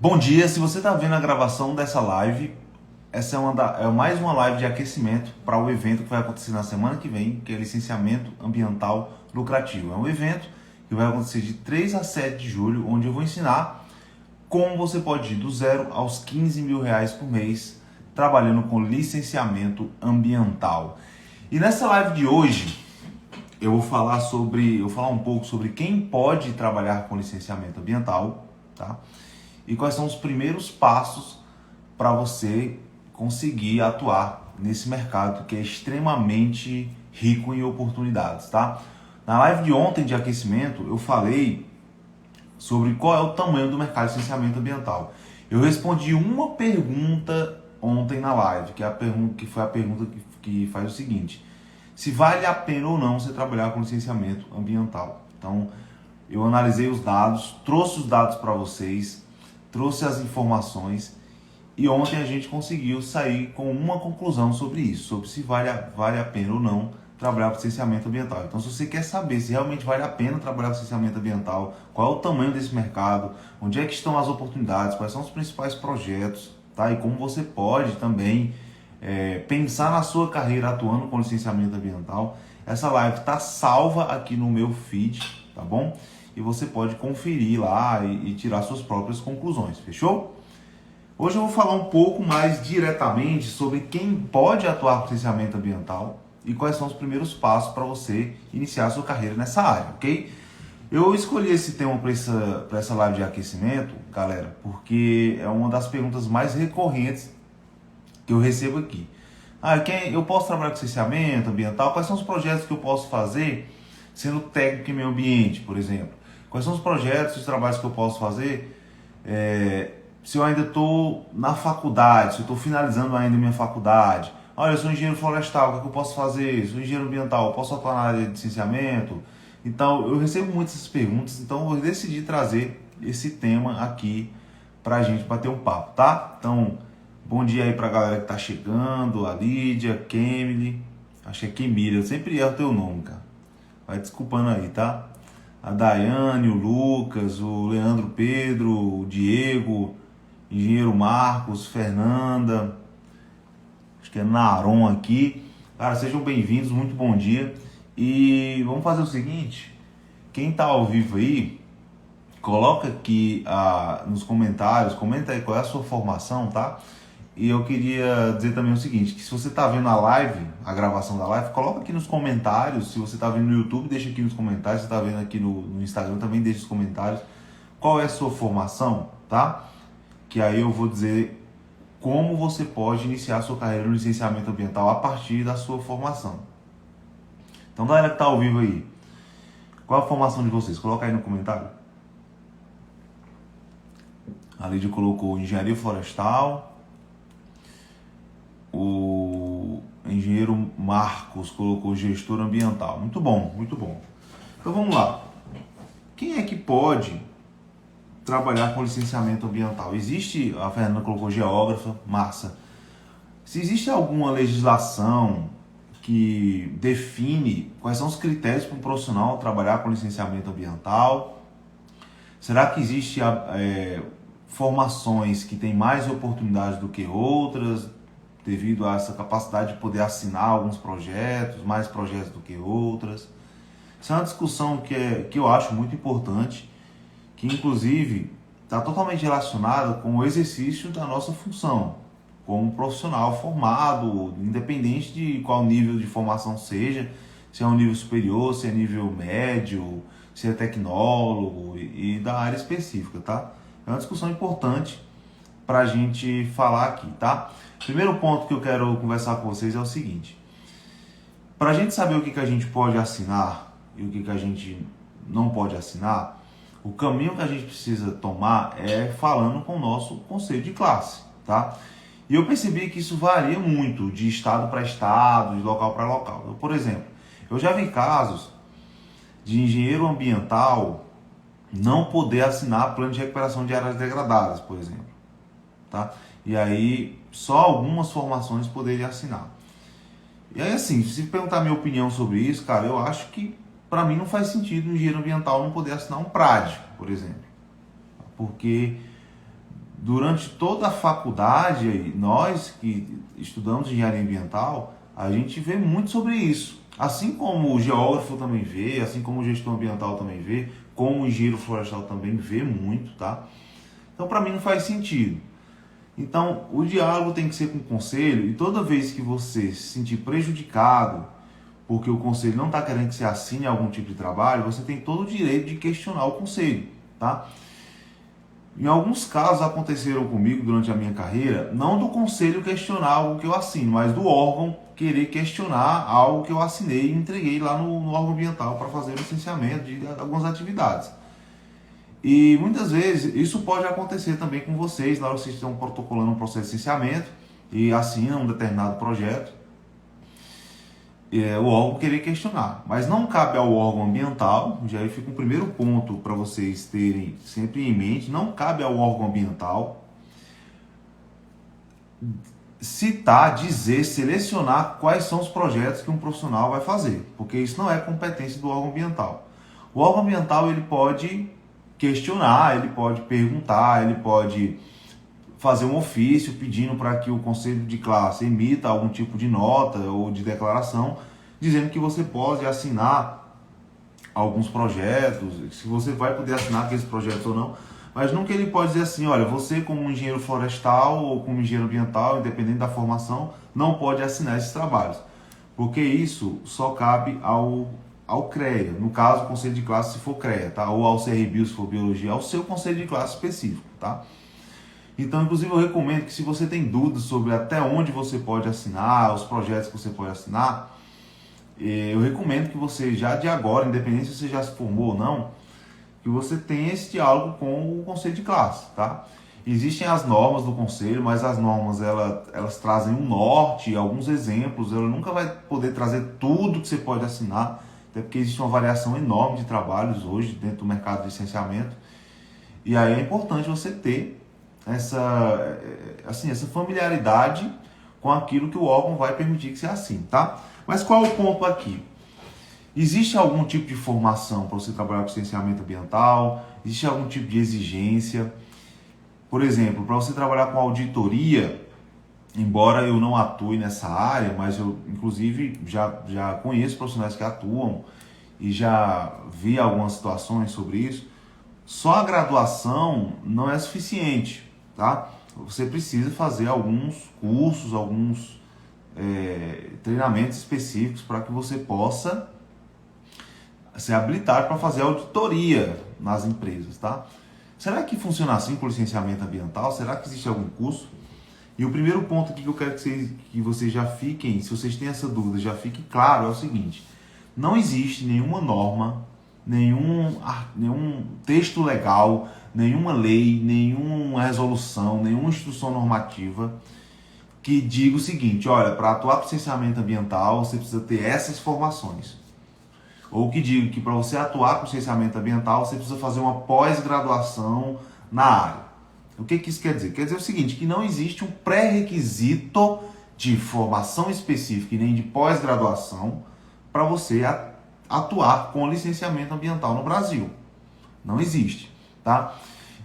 Bom dia, se você está vendo a gravação dessa live, essa é mais uma live de aquecimento para o evento que vai acontecer na semana que vem, que é Licenciamento Ambiental Lucrativo. É um evento que vai acontecer de 3 a 7 de julho, onde eu vou ensinar como você pode ir do zero aos 15 mil reais por mês trabalhando com licenciamento ambiental. E nessa live de hoje, eu vou falar um pouco sobre quem pode trabalhar com licenciamento ambiental, tá? E quais são os primeiros passos para você conseguir atuar nesse mercado que é extremamente rico em oportunidades, tá? Na live de ontem de aquecimento, eu falei sobre qual é o tamanho do mercado de licenciamento ambiental. Eu respondi uma pergunta ontem na live, que foi a pergunta que faz o seguinte: se vale a pena ou não você trabalhar com licenciamento ambiental. Então, eu analisei os dados, trouxe os dados para vocês, trouxe as informações e ontem a gente conseguiu sair com uma conclusão sobre isso, sobre se vale a pena ou não trabalhar com licenciamento ambiental. Então, se você quer saber se realmente vale a pena trabalhar com licenciamento ambiental, qual é o tamanho desse mercado, onde é que estão as oportunidades, quais são os principais projetos, tá? E como você pode também pensar na sua carreira atuando com licenciamento ambiental, essa live está salva aqui no meu feed, tá bom? E você pode conferir lá e tirar suas próprias conclusões, fechou? Hoje eu vou falar um pouco mais diretamente sobre quem pode atuar com licenciamento ambiental e quais são os primeiros passos para você iniciar a sua carreira nessa área, ok? Eu escolhi esse tema para essa live de aquecimento, galera, porque é uma das perguntas mais recorrentes que eu recebo aqui. Eu posso trabalhar com licenciamento ambiental? Quais são os projetos que eu posso fazer sendo técnico em meio ambiente, por exemplo? Quais são os projetos, os trabalhos que eu posso fazer se eu ainda estou na faculdade, se eu estou finalizando ainda a minha faculdade? Olha, eu sou engenheiro florestal, o que eu posso fazer? Sou engenheiro ambiental, eu posso atuar na área de licenciamento? Então, eu recebo muitas essas perguntas, então eu decidi trazer esse tema aqui para a gente bater um papo, tá? Então, bom dia aí para a galera que está chegando, a Lídia, Kemily, acho que é Kemily, eu sempre erro o teu nome, cara. Vai desculpando aí, tá? A Daiane, o Lucas, o Leandro Pedro, o Diego, engenheiro Marcos, Fernanda, acho que é Naron aqui. Cara, sejam bem-vindos, muito bom dia. E vamos fazer o seguinte, quem tá ao vivo aí, coloca aqui nos comentários, comenta aí qual é a sua formação, tá? E eu queria dizer também o seguinte, que se você está vendo a live, a gravação da live, coloca aqui nos comentários. Se você está vendo no YouTube, deixa aqui nos comentários. Se você está vendo aqui no Instagram, também deixa nos comentários qual é a sua formação, tá? Que aí eu vou dizer como você pode iniciar a sua carreira no licenciamento ambiental a partir da sua formação. Então, galera que está ao vivo aí, qual é a formação de vocês? Coloca aí no comentário. A Lídia colocou engenharia florestal. O engenheiro Marcos colocou gestor ambiental. Muito bom, muito bom. Então vamos lá. Quem é que pode trabalhar com licenciamento ambiental? Existe, a Fernanda colocou geógrafa, massa. Se existe alguma legislação que define quais são os critérios para um profissional trabalhar com licenciamento ambiental? Será que existe formações que têm mais oportunidades do que outras, devido a essa capacidade de poder assinar alguns projetos, mais projetos do que outras? Isso é uma discussão que eu acho muito importante, que inclusive está totalmente relacionada com o exercício da nossa função como profissional formado, independente de qual nível de formação seja, se é um nível superior, se é nível médio, se é tecnólogo e da área específica, tá? É uma discussão importante para a gente falar aqui, tá? Primeiro ponto que eu quero conversar com vocês é o seguinte: para a gente saber o que a gente pode assinar e o que a gente não pode assinar, o caminho que a gente precisa tomar é falando com o nosso conselho de classe, tá? E eu percebi que isso varia muito de estado para estado, de local para local. Então, por exemplo, eu já vi casos de engenheiro ambiental não poder assinar plano de recuperação de áreas degradadas, por exemplo, tá? E aí só algumas formações poderiam assinar. E aí, assim, se perguntar a minha opinião sobre isso, cara, eu acho que para mim não faz sentido um engenheiro ambiental não poder assinar um PRAD, por exemplo. Porque durante toda a faculdade, nós que estudamos engenharia ambiental, a gente vê muito sobre isso. Assim como o geógrafo também vê, assim como o gestor ambiental também vê, como o engenheiro florestal também vê muito, tá? Então, para mim, não faz sentido. Então, o diálogo tem que ser com o conselho, e toda vez que você se sentir prejudicado porque o conselho não está querendo que você assine algum tipo de trabalho, você tem todo o direito de questionar o conselho, tá? Em alguns casos aconteceram comigo durante a minha carreira, não do conselho questionar algo que eu assino, mas do órgão querer questionar algo que eu assinei e entreguei lá no órgão ambiental para fazer o licenciamento de algumas atividades. E muitas vezes isso pode acontecer também com vocês, lá vocês estão protocolando um processo de licenciamento e assinam um determinado projeto, o órgão querer questionar, mas não cabe ao órgão ambiental, já aí fica o primeiro ponto para vocês terem sempre em mente, não cabe ao órgão ambiental citar, dizer, selecionar quais são os projetos que um profissional vai fazer, porque isso não é competência do órgão ambiental. O órgão ambiental ele pode questionar, ele pode perguntar, ele pode fazer um ofício pedindo para que o conselho de classe emita algum tipo de nota ou de declaração, dizendo que você pode assinar alguns projetos, se você vai poder assinar aqueles projetos ou não, mas nunca ele pode dizer assim, olha, você como engenheiro florestal ou como engenheiro ambiental, independente da formação, não pode assinar esses trabalhos, porque isso só cabe ao CREA, no caso o conselho de classe se for CREA, tá? Ou ao CRBio se for biologia, ao seu conselho de classe específico, tá? Então, inclusive, eu recomendo que se você tem dúvidas sobre até onde você pode assinar, os projetos que você pode assinar, eu recomendo que você já de agora, independente se você já se formou ou não, que você tenha esse diálogo com o conselho de classe, tá? Existem as normas do conselho, mas as normas elas trazem um norte, alguns exemplos, ela nunca vai poder trazer tudo que você pode assinar, até porque existe uma variação enorme de trabalhos hoje dentro do mercado de licenciamento, e aí é importante você ter essa familiaridade com aquilo que o órgão vai permitir que você assine, tá? Mas qual é o ponto aqui? Existe algum tipo de formação para você trabalhar com licenciamento ambiental? Existe algum tipo de exigência? Por exemplo, para você trabalhar com auditoria, embora eu não atue nessa área, mas eu inclusive já conheço profissionais que atuam e já vi algumas situações sobre isso, só a graduação não é suficiente, tá? Você precisa fazer alguns cursos, alguns treinamentos específicos para que você possa ser habilitado para fazer auditoria nas empresas, tá? Será que funciona assim com licenciamento ambiental? Será que existe algum curso? E o primeiro ponto aqui que eu quero que vocês já fiquem, se vocês têm essa dúvida, já fique claro, é o seguinte: não existe nenhuma norma, nenhum texto legal, nenhuma lei, nenhuma resolução, nenhuma instrução normativa que diga o seguinte, olha, para atuar com licenciamento ambiental você precisa ter essas formações. Ou que diga que para você atuar com licenciamento ambiental você precisa fazer uma pós-graduação na área. O que isso quer dizer? Quer dizer o seguinte, que não existe um pré-requisito de formação específica e nem de pós-graduação para você atuar com licenciamento ambiental no Brasil. Não existe, tá?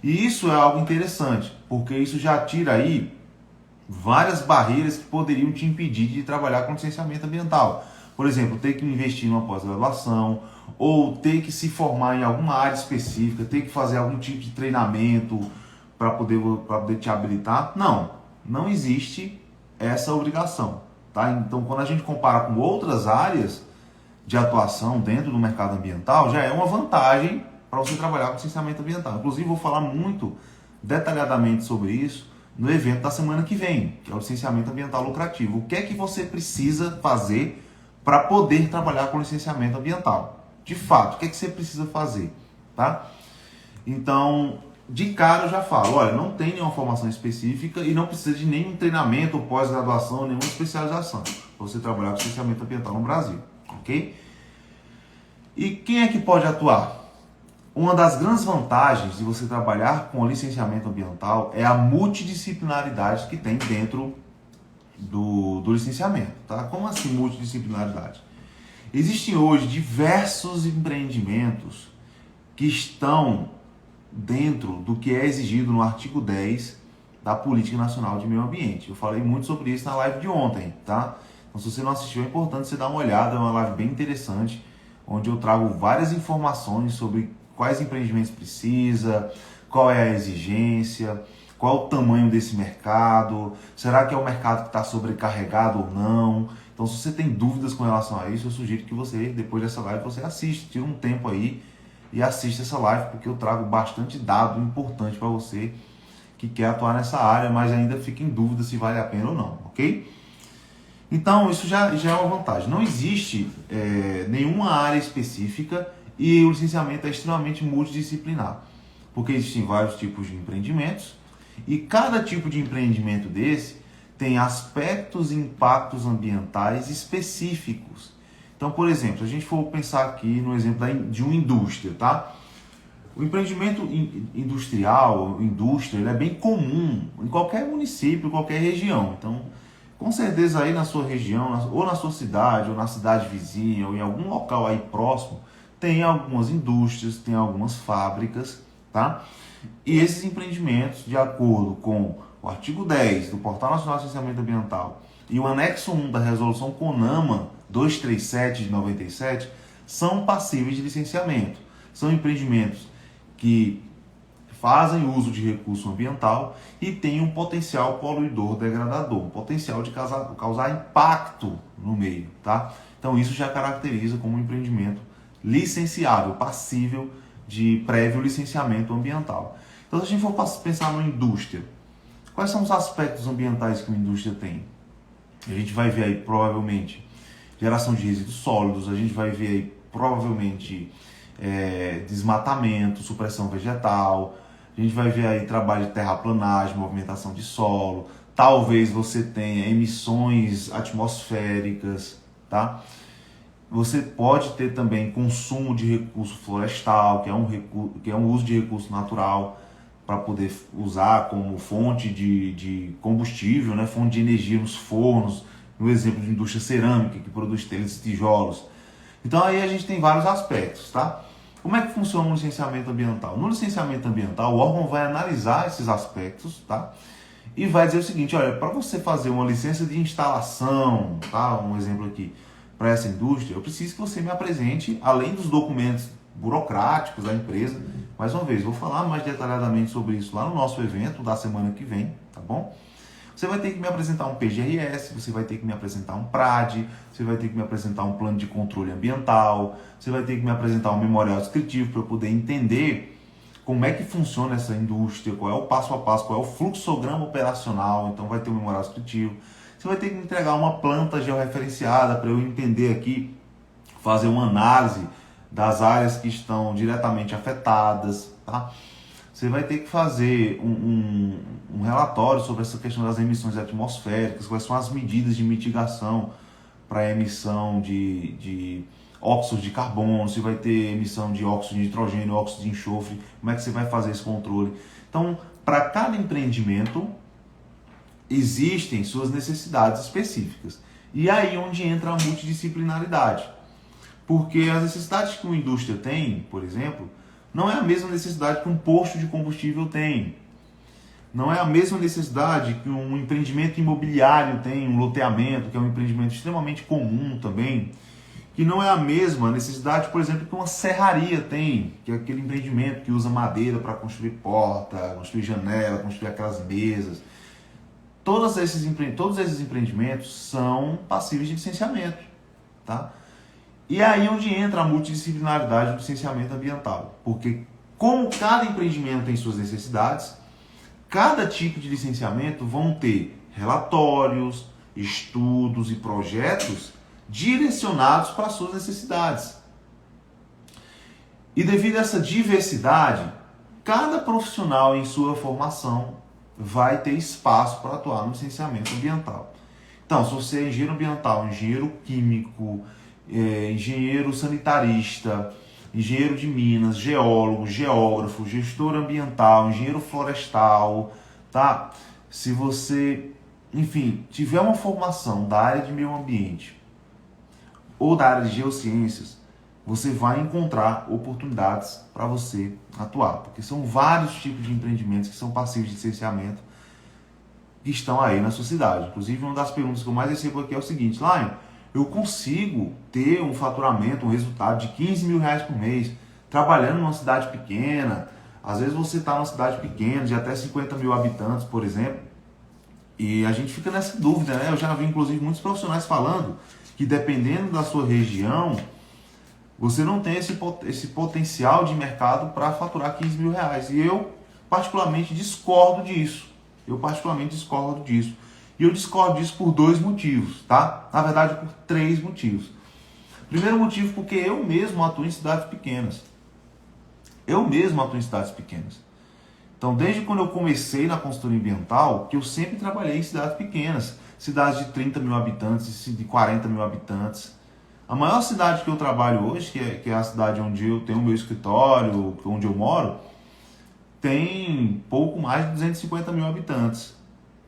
E isso é algo interessante, porque isso já tira aí várias barreiras que poderiam te impedir de trabalhar com licenciamento ambiental. Por exemplo, ter que investir em uma pós-graduação, ou ter que se formar em alguma área específica, ter que fazer algum tipo de treinamento para poder te habilitar. Não existe essa obrigação, tá? Então, quando a gente compara com outras áreas de atuação dentro do mercado ambiental, já é uma vantagem para você trabalhar com licenciamento ambiental. Inclusive, vou falar muito detalhadamente sobre isso no evento da semana que vem, que é o licenciamento ambiental lucrativo. O que é que você precisa fazer para poder trabalhar com licenciamento ambiental? De fato, o que é que você precisa fazer, tá? Então, de cara eu já falo, olha, não tem nenhuma formação específica e não precisa de nenhum treinamento ou pós-graduação, nenhuma especialização para você trabalhar com licenciamento ambiental no Brasil, ok? E quem é que pode atuar? Uma das grandes vantagens de você trabalhar com licenciamento ambiental é a multidisciplinaridade que tem dentro do licenciamento, tá? Como assim multidisciplinaridade? Existem hoje diversos empreendimentos que estão dentro do que é exigido no artigo 10 da Política Nacional de Meio Ambiente. Eu falei muito sobre isso na live de ontem, tá? Então, se você não assistiu, é importante você dar uma olhada, é uma live bem interessante, onde eu trago várias informações sobre quais empreendimentos precisa, qual é a exigência, qual é o tamanho desse mercado, será que é um mercado que está sobrecarregado ou não. Então, se você tem dúvidas com relação a isso, eu sugiro que você, depois dessa live, você assista, tira um tempo aí e assista essa live, porque eu trago bastante dado importante para você que quer atuar nessa área, mas ainda fica em dúvida se vale a pena ou não, ok? Então, isso já é uma vantagem. Não existe nenhuma área específica e o licenciamento é extremamente multidisciplinar, porque existem vários tipos de empreendimentos e cada tipo de empreendimento desse tem aspectos e impactos ambientais específicos. Então, por exemplo, se a gente for pensar aqui no exemplo de uma indústria, tá? O empreendimento industrial, indústria, ele é bem comum em qualquer município, qualquer região. Então, com certeza aí na sua região, ou na sua cidade, ou na cidade vizinha, ou em algum local aí próximo, tem algumas indústrias, tem algumas fábricas, tá? E esses empreendimentos, de acordo com o artigo 10 do Portal Nacional de Licenciamento Ambiental e o anexo 1 da Resolução CONAMA 237 de 97, são passíveis de licenciamento. São empreendimentos que fazem uso de recurso ambiental e têm um potencial poluidor degradador, um potencial de causar impacto no meio, tá? Então isso já caracteriza como um empreendimento licenciável, passível de prévio licenciamento ambiental. Então, se a gente for pensar numa indústria, quais são os aspectos ambientais que uma indústria tem? A gente vai ver aí provavelmente geração de resíduos sólidos, a gente vai ver aí provavelmente desmatamento, supressão vegetal, a gente vai ver aí trabalho de terraplanagem, movimentação de solo, talvez você tenha emissões atmosféricas, tá? Você pode ter também consumo de recurso florestal, que é um uso de recurso natural para poder usar como fonte de combustível, né? Fonte de energia nos fornos, no exemplo de indústria cerâmica, que produz telhas e tijolos. Então aí a gente tem vários aspectos, tá? Como é que funciona o licenciamento ambiental? No licenciamento ambiental, o órgão vai analisar esses aspectos, tá? E vai dizer o seguinte, olha, para você fazer uma licença de instalação, tá? Um exemplo aqui, para essa indústria, eu preciso que você me apresente, além dos documentos burocráticos da empresa, mais uma vez, vou falar mais detalhadamente sobre isso lá no nosso evento da semana que vem, tá bom? Você vai ter que me apresentar um PGRS, você vai ter que me apresentar um PRAD, você vai ter que me apresentar um plano de controle ambiental, você vai ter que me apresentar um memorial descritivo para eu poder entender como é que funciona essa indústria, qual é o passo a passo, qual é o fluxograma operacional, então vai ter um memorial descritivo. Você vai ter que me entregar uma planta georreferenciada para eu entender aqui, fazer uma análise das áreas que estão diretamente afetadas, tá? Você vai ter que fazer um relatório sobre essa questão das emissões atmosféricas, quais são as medidas de mitigação para a emissão de óxidos de carbono, se vai ter emissão de óxido de nitrogênio, óxido de enxofre, como é que você vai fazer esse controle. Então, para cada empreendimento, existem suas necessidades específicas. E aí onde entra a multidisciplinaridade. Porque as necessidades que uma indústria tem, por exemplo, não é a mesma necessidade que um posto de combustível tem. Não é a mesma necessidade que um empreendimento imobiliário tem, um loteamento, que é um empreendimento extremamente comum também, que não é a mesma necessidade, por exemplo, que uma serraria tem, que é aquele empreendimento que usa madeira para construir porta, construir janela, construir aquelas mesas. Todos esses empreendimentos são passíveis de licenciamento, tá? E é aí onde entra a multidisciplinaridade do licenciamento ambiental, porque como cada empreendimento tem suas necessidades, cada tipo de licenciamento vão ter relatórios, estudos e projetos direcionados para as suas necessidades. E devido a essa diversidade, cada profissional em sua formação vai ter espaço para atuar no licenciamento ambiental. Então, se você é engenheiro ambiental, engenheiro químico, engenheiro sanitarista, engenheiro de minas, geólogo, geógrafo, gestor ambiental, engenheiro florestal, tá? Se você, enfim, tiver uma formação da área de meio ambiente ou da área de geociências, você vai encontrar oportunidades para você atuar, porque são vários tipos de empreendimentos que são passíveis de licenciamento que estão aí na sua cidade. Inclusive, uma das perguntas que eu mais recebo aqui é o seguinte: Lion, eu consigo ter um faturamento, um resultado de 15 mil reais por mês, trabalhando numa cidade pequena? Às vezes você está numa cidade pequena, de até 50 mil habitantes, por exemplo, e a gente fica nessa dúvida, né? Eu já vi, inclusive, muitos profissionais falando que dependendo da sua região, você não tem esse potencial de mercado para faturar 15 mil reais. E eu, particularmente, discordo disso. E eu discordo disso por dois motivos, tá? Na verdade, por três motivos. Primeiro motivo, porque eu mesmo atuo em cidades pequenas. Então, desde quando eu comecei na consultoria ambiental, que eu sempre trabalhei em cidades pequenas. Cidades de 30 mil habitantes, de 40 mil habitantes. A maior cidade que eu trabalho hoje, que é a cidade onde eu tenho o meu escritório, onde eu moro, tem pouco mais de 250 mil habitantes,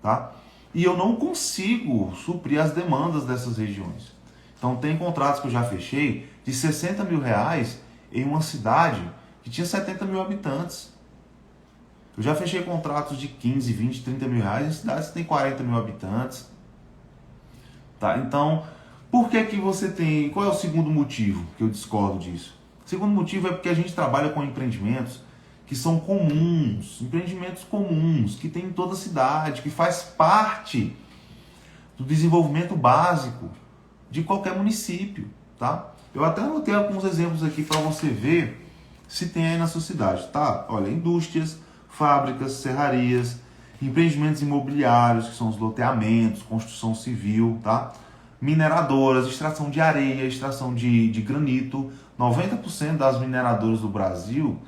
tá? E eu não consigo suprir as demandas dessas regiões. Então tem contratos que eu já fechei de 60 mil reais em uma cidade que tinha 70 mil habitantes. Eu já fechei contratos de 15, 20, 30 mil reais em cidades que tem 40 mil habitantes. Tá? Então, por que que você tem... Qual é o segundo motivo que eu discordo disso? O segundo motivo é porque a gente trabalha com empreendimentos que são comuns, empreendimentos comuns, que tem em toda a cidade, que faz parte do desenvolvimento básico de qualquer município, tá? Eu até anotei alguns exemplos aqui para você ver se tem aí na sua cidade, tá? Olha, indústrias, fábricas, serrarias, empreendimentos imobiliários, que são os loteamentos, construção civil, tá? Mineradoras, extração de areia, extração de granito. 90% das mineradoras do Brasil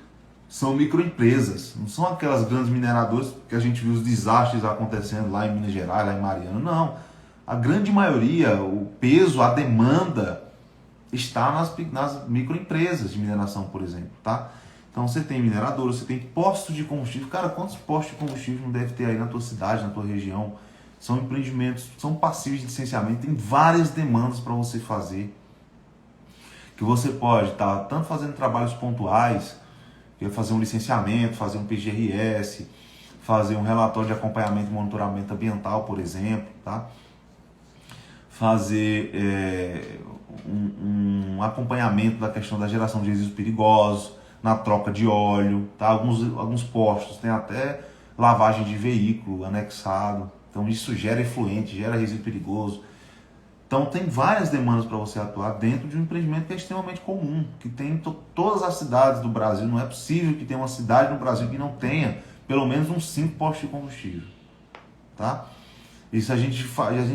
são microempresas, não são aquelas grandes mineradoras que a gente viu os desastres acontecendo lá em Minas Gerais, lá em Mariana, não. A grande maioria, o peso, a demanda está nas microempresas de mineração, por exemplo, tá? Então você tem mineradoras, você tem postos de combustível. Cara, quantos postos de combustível não deve ter aí na tua cidade, na tua região? São empreendimentos, são passíveis de licenciamento, tem várias demandas para você fazer. Que você pode estar tanto fazendo trabalhos pontuais, que é fazer um licenciamento, fazer um PGRS, fazer um relatório de acompanhamento e monitoramento ambiental, por exemplo, tá? Fazer um acompanhamento da questão da geração de resíduos perigosos, na troca de óleo, tá? Alguns postos tem até lavagem de veículo anexado, então isso gera efluente, gera resíduo perigoso. Então tem várias demandas para você atuar dentro de um empreendimento que é extremamente comum, que tem em todas as cidades do Brasil. Não é possível que tenha uma cidade no Brasil que não tenha pelo menos uns 5 postos de combustível, tá? E se a gente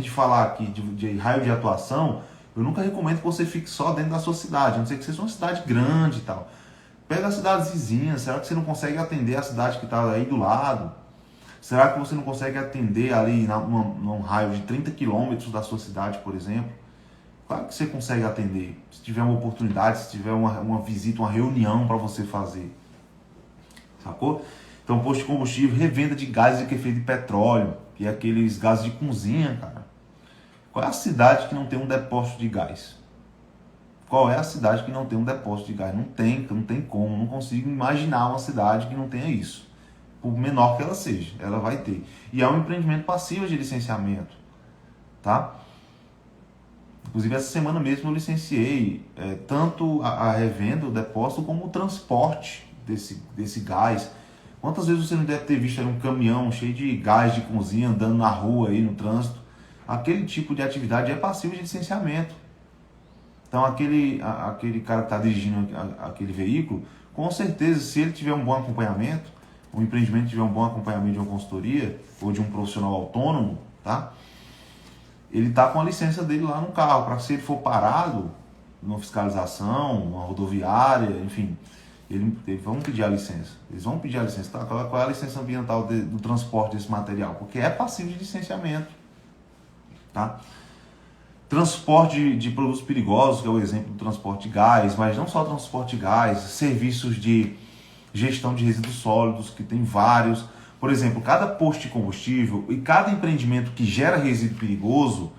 falar aqui de raio de atuação, eu nunca recomendo que você fique só dentro da sua cidade, a não ser que seja uma cidade grande e tal. Pega as cidades vizinhas, será que você não consegue atender a cidade que está aí do lado? Será que você não consegue atender ali num raio de 30 quilômetros da sua cidade, por exemplo? Claro que você consegue atender, se tiver uma oportunidade, se tiver uma visita, uma reunião para você fazer. Sacou? Então, posto de combustível, revenda de gases de efeito de petróleo, que é aqueles gases de cozinha, cara. Qual é a cidade que não tem um depósito de gás? Qual é a cidade que não tem um depósito de gás? Não tem como, não consigo imaginar uma cidade que não tenha isso. Por menor que ela seja, ela vai ter. E é um empreendimento passivo de licenciamento, tá? Inclusive essa semana mesmo eu licenciei tanto a revenda, o depósito, como o transporte desse gás. Quantas vezes você não deve ter visto aí um caminhão cheio de gás de cozinha andando na rua aí no trânsito? Aquele tipo de atividade é passivo de licenciamento. Então aquele cara que está dirigindo aquele veículo, com certeza, se ele tiver um bom acompanhamento, o empreendimento tiver um bom acompanhamento de uma consultoria ou de um profissional autônomo, tá? Ele está com a licença dele lá no carro, para se ele for parado numa fiscalização, uma rodoviária, enfim, eles vão pedir a licença. Eles vão pedir a licença, tá? Qual é a licença ambiental do transporte desse material? Porque é passivo de licenciamento, tá? Transporte de produtos perigosos, que é o exemplo do transporte de gás, mas não só transporte de gás, serviços de gestão de resíduos sólidos, que tem vários. Por exemplo, cada posto de combustível e cada empreendimento que gera resíduo perigoso,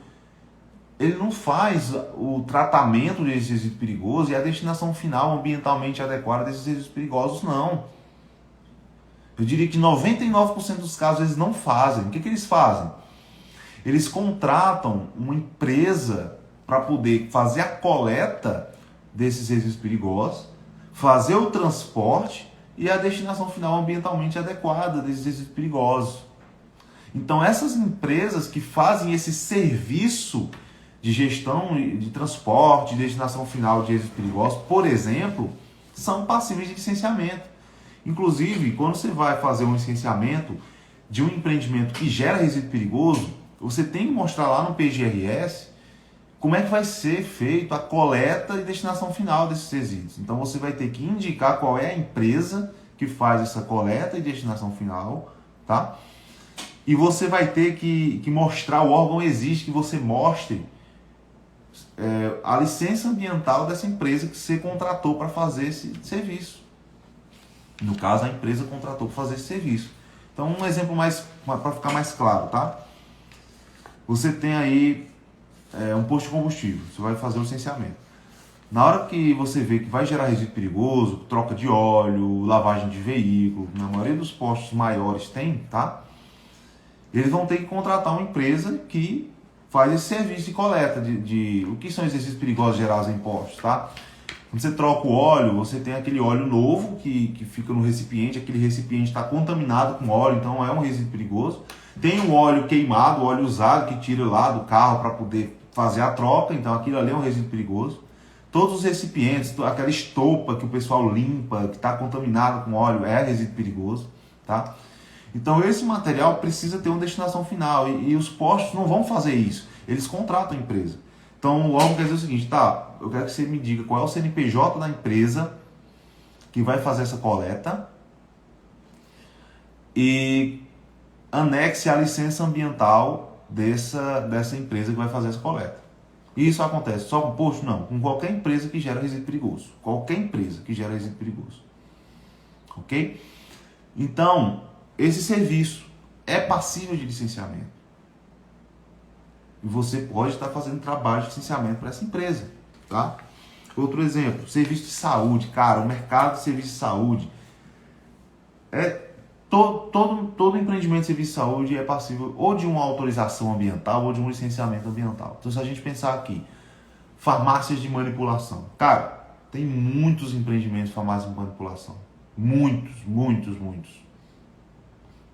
ele não faz o tratamento desse resíduo perigoso e a destinação final ambientalmente adequada desses resíduos perigosos, não. Eu diria que 99% dos casos eles não fazem. O que eles fazem? Eles contratam uma empresa para poder fazer a coleta desses resíduos perigosos, fazer o transporte e a destinação final ambientalmente adequada desses resíduos perigosos. Então essas empresas que fazem esse serviço de gestão de transporte, de destinação final de resíduos perigosos, por exemplo, são passíveis de licenciamento. Inclusive, quando você vai fazer um licenciamento de um empreendimento que gera resíduo perigoso, você tem que mostrar lá no PGRS como é que vai ser feita a coleta e destinação final desses resíduos. Então você vai ter que indicar qual é a empresa que faz essa coleta e destinação final, tá? E você vai ter que mostrar, o órgão exige que você mostre a licença ambiental dessa empresa que você contratou para fazer esse serviço. No caso, a empresa contratou para fazer esse serviço. Então, um exemplo mais para ficar mais claro, tá? Você tem aí um posto de combustível, você vai fazer o licenciamento. Na hora que você vê que vai gerar resíduo perigoso, troca de óleo, lavagem de veículo, na maioria dos postos maiores tem, tá? Eles vão ter que contratar uma empresa que faz esse serviço de coleta de o que são esses resíduos perigosos gerados em postos, tá? Quando você troca o óleo, você tem aquele óleo novo que fica no recipiente, aquele recipiente está contaminado com óleo, então é um resíduo perigoso. Tem um óleo queimado, óleo usado que tira lá do carro para poder fazer a troca, então aquilo ali é um resíduo perigoso. Todos os recipientes, aquela estopa que o pessoal limpa, que está contaminado com óleo, é resíduo perigoso, tá? Então esse material precisa ter uma destinação final e os postos não vão fazer isso, eles contratam a empresa. Então o órgão quer dizer o seguinte, tá, eu quero que você me diga qual é o CNPJ da empresa que vai fazer essa coleta e anexe a licença ambiental dessa empresa que vai fazer essa coleta. E isso acontece só com posto? Não, com qualquer empresa que gera resíduo perigoso. Qualquer empresa que gera resíduo perigoso. Ok? Então, esse serviço é passível de licenciamento. E você pode estar fazendo trabalho de licenciamento para essa empresa, tá? Outro exemplo, serviço de saúde. Cara, o mercado de serviço de saúde todo empreendimento de serviço de saúde é passível ou de uma autorização ambiental ou de um licenciamento ambiental. Então, se a gente pensar aqui, farmácias de manipulação. Cara, tem muitos empreendimentos de farmácias de manipulação. Muitos.